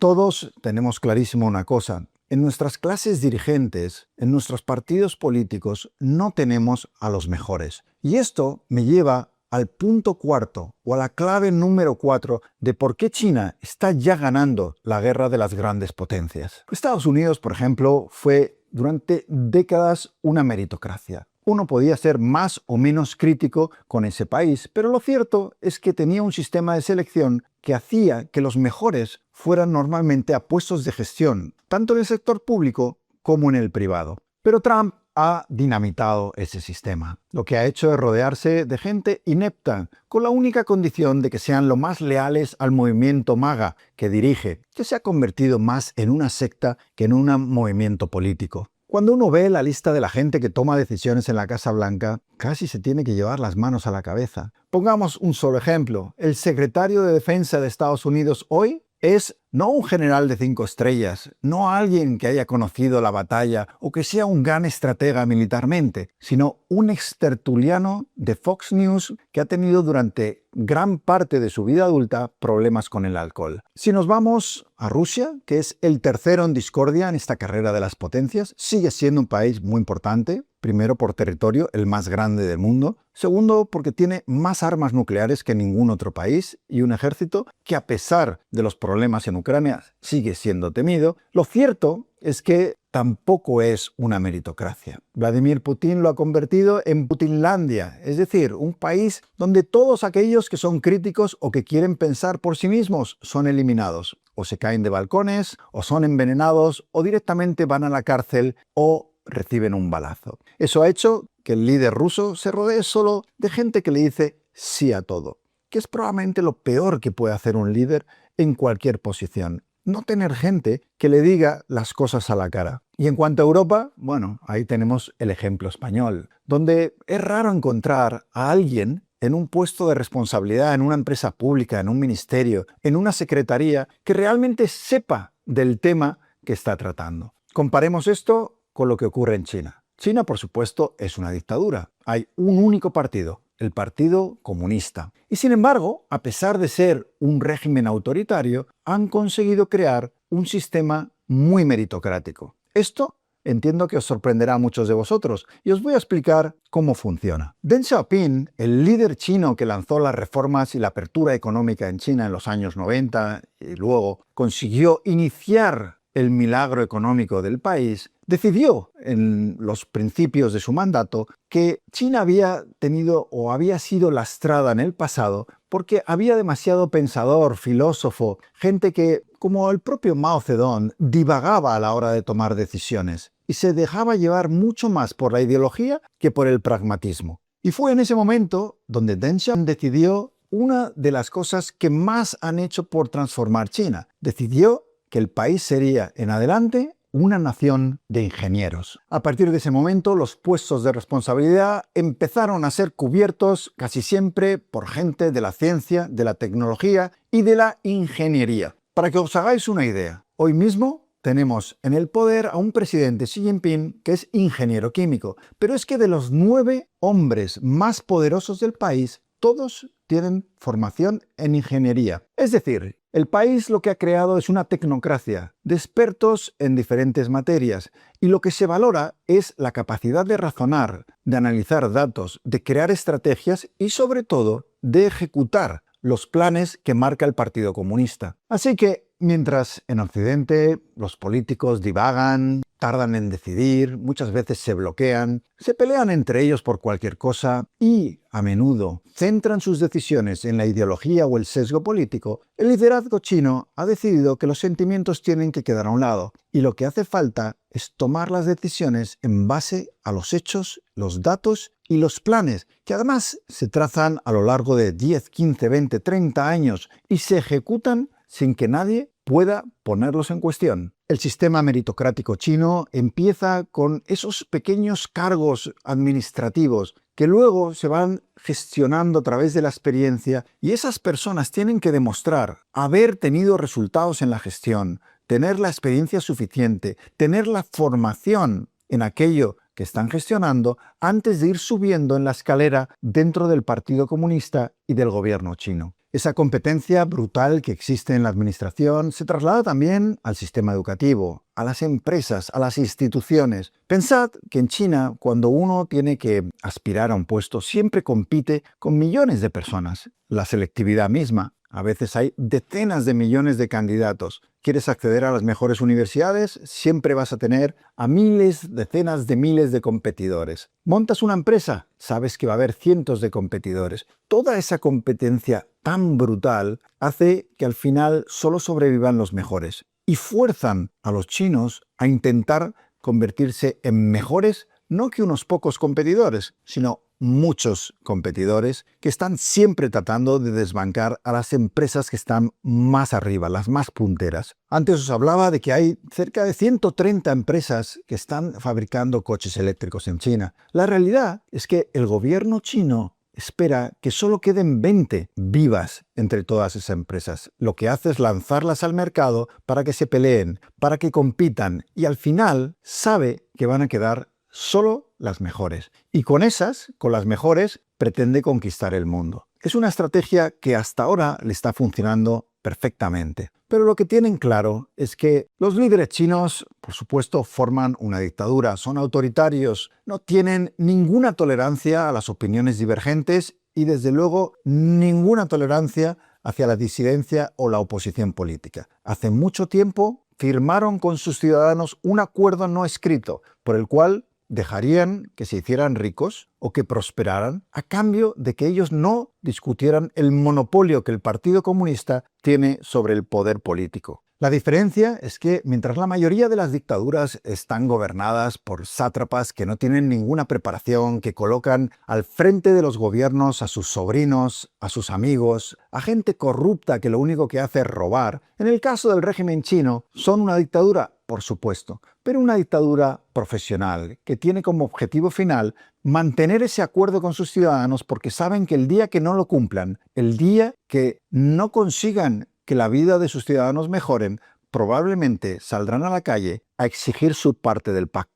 todos tenemos clarísimo una cosa. En nuestras clases dirigentes, en nuestros partidos políticos, no tenemos a los mejores. Y esto me lleva al punto cuarto, o a la clave número 4 de por qué China está ya ganando la guerra de las grandes potencias. Estados Unidos, por ejemplo, fue durante décadas una meritocracia. Uno podía ser más o menos crítico con ese país, pero lo cierto es que tenía un sistema de selección que hacía que los mejores fueran normalmente a puestos de gestión, tanto en el sector público como en el privado. Pero Trump ha dinamitado ese sistema. Lo que ha hecho es rodearse de gente inepta, con la única condición de que sean lo más leales al movimiento MAGA que dirige, que se ha convertido más en una secta que en un movimiento político. Cuando uno ve la lista de la gente que toma decisiones en la Casa Blanca, casi se tiene que llevar las manos a la cabeza. Pongamos un solo ejemplo. El secretario de Defensa de Estados Unidos hoy es no un general de 5 estrellas, no alguien que haya conocido la batalla o que sea un gran estratega militarmente, sino un extertuliano de Fox News que ha tenido durante gran parte de su vida adulta problemas con el alcohol. Si nos vamos a Rusia, que es el tercero en discordia en esta carrera de las potencias, sigue siendo un país muy importante. Primero, por territorio, el más grande del mundo. Segundo, porque tiene más armas nucleares que ningún otro país y un ejército que, a pesar de los problemas en Ucrania, sigue siendo temido. Lo cierto es que tampoco es una meritocracia. Vladimir Putin lo ha convertido en Putinlandia, es decir, un país donde todos aquellos que son críticos o que quieren pensar por sí mismos son eliminados. O se caen de balcones, o son envenenados, o directamente van a la cárcel, o reciben un balazo. Eso ha hecho que el líder ruso se rodee solo de gente que le dice sí a todo, que es probablemente lo peor que puede hacer un líder en cualquier posición. No tener gente que le diga las cosas a la cara. Y en cuanto a Europa, bueno, ahí tenemos el ejemplo español, donde es raro encontrar a alguien en un puesto de responsabilidad, en una empresa pública, en un ministerio, en una secretaría, que realmente sepa del tema que está tratando. Comparemos esto con lo que ocurre en China. China, por supuesto, es una dictadura. Hay un único partido, el Partido Comunista. Y sin embargo, a pesar de ser un régimen autoritario, han conseguido crear un sistema muy meritocrático. Esto entiendo que os sorprenderá a muchos de vosotros y os voy a explicar cómo funciona. Deng Xiaoping, el líder chino que lanzó las reformas y la apertura económica en China en los años 90 y luego consiguió iniciar el milagro económico del país, decidió en los principios de su mandato que China había tenido o había sido lastrada en el pasado porque había demasiado pensador, filósofo, gente que, como el propio Mao Zedong, divagaba a la hora de tomar decisiones y se dejaba llevar mucho más por la ideología que por el pragmatismo. Y fue en ese momento donde Deng Xiaoping decidió una de las cosas que más han hecho por transformar China. Decidió que el país sería en adelante una nación de ingenieros. A partir de ese momento, los puestos de responsabilidad empezaron a ser cubiertos casi siempre por gente de la ciencia, de la tecnología y de la ingeniería. Para que os hagáis una idea, hoy mismo tenemos en el poder a un presidente, Xi Jinping, que es ingeniero químico, pero es que de los 9 hombres más poderosos del país, todos tienen formación en ingeniería. Es decir, el país lo que ha creado es una tecnocracia de expertos en diferentes materias y lo que se valora es la capacidad de razonar, de analizar datos, de crear estrategias y sobre todo de ejecutar los planes que marca el Partido Comunista. Así que, mientras en Occidente los políticos divagan, tardan en decidir, muchas veces se bloquean, se pelean entre ellos por cualquier cosa y, a menudo, centran sus decisiones en la ideología o el sesgo político, el liderazgo chino ha decidido que los sentimientos tienen que quedar a un lado y lo que hace falta es tomar las decisiones en base a los hechos, los datos y los planes, que además se trazan a lo largo de 10, 15, 20, 30 años y se ejecutan sin que nadie pueda ponerlos en cuestión. El sistema meritocrático chino empieza con esos pequeños cargos administrativos que luego se van gestionando a través de la experiencia y esas personas tienen que demostrar haber tenido resultados en la gestión, tener la experiencia suficiente, tener la formación en aquello que están gestionando antes de ir subiendo en la escalera dentro del Partido Comunista y del gobierno chino. Esa competencia brutal que existe en la administración se traslada también al sistema educativo, a las empresas, a las instituciones. Pensad que en China, cuando uno tiene que aspirar a un puesto, siempre compite con millones de personas. La selectividad misma. A veces hay decenas de millones de candidatos. ¿Quieres acceder a las mejores universidades? Siempre vas a tener a miles, decenas de miles de competidores. ¿Montas una empresa? Sabes que va a haber cientos de competidores. Toda esa competencia tan brutal hace que al final solo sobrevivan los mejores y fuerzan a los chinos a intentar convertirse en mejores, no que unos pocos competidores, sino muchos competidores que están siempre tratando de desbancar a las empresas que están más arriba, las más punteras. Antes os hablaba de que hay cerca de 130 empresas que están fabricando coches eléctricos en China. La realidad es que el gobierno chino espera que solo queden 20 vivas entre todas esas empresas. Lo que hace es lanzarlas al mercado para que se peleen, para que compitan, y al final sabe que van a quedar solo las mejores. Y con esas, con las mejores, pretende conquistar el mundo. Es una estrategia que hasta ahora le está funcionando perfectamente. Pero lo que tienen claro es que los líderes chinos, por supuesto, forman una dictadura, son autoritarios, no tienen ninguna tolerancia a las opiniones divergentes y, desde luego, ninguna tolerancia hacia la disidencia o la oposición política. Hace mucho tiempo firmaron con sus ciudadanos un acuerdo no escrito por el cual dejarían que se hicieran ricos o que prosperaran a cambio de que ellos no discutieran el monopolio que el Partido Comunista tiene sobre el poder político. La diferencia es que mientras la mayoría de las dictaduras están gobernadas por sátrapas que no tienen ninguna preparación, que colocan al frente de los gobiernos a sus sobrinos, a sus amigos, a gente corrupta que lo único que hace es robar, en el caso del régimen chino son una dictadura, por supuesto, pero una dictadura profesional que tiene como objetivo final mantener ese acuerdo con sus ciudadanos, porque saben que el día que no lo cumplan, el día que no consigan que la vida de sus ciudadanos mejoren, probablemente saldrán a la calle a exigir su parte del pacto.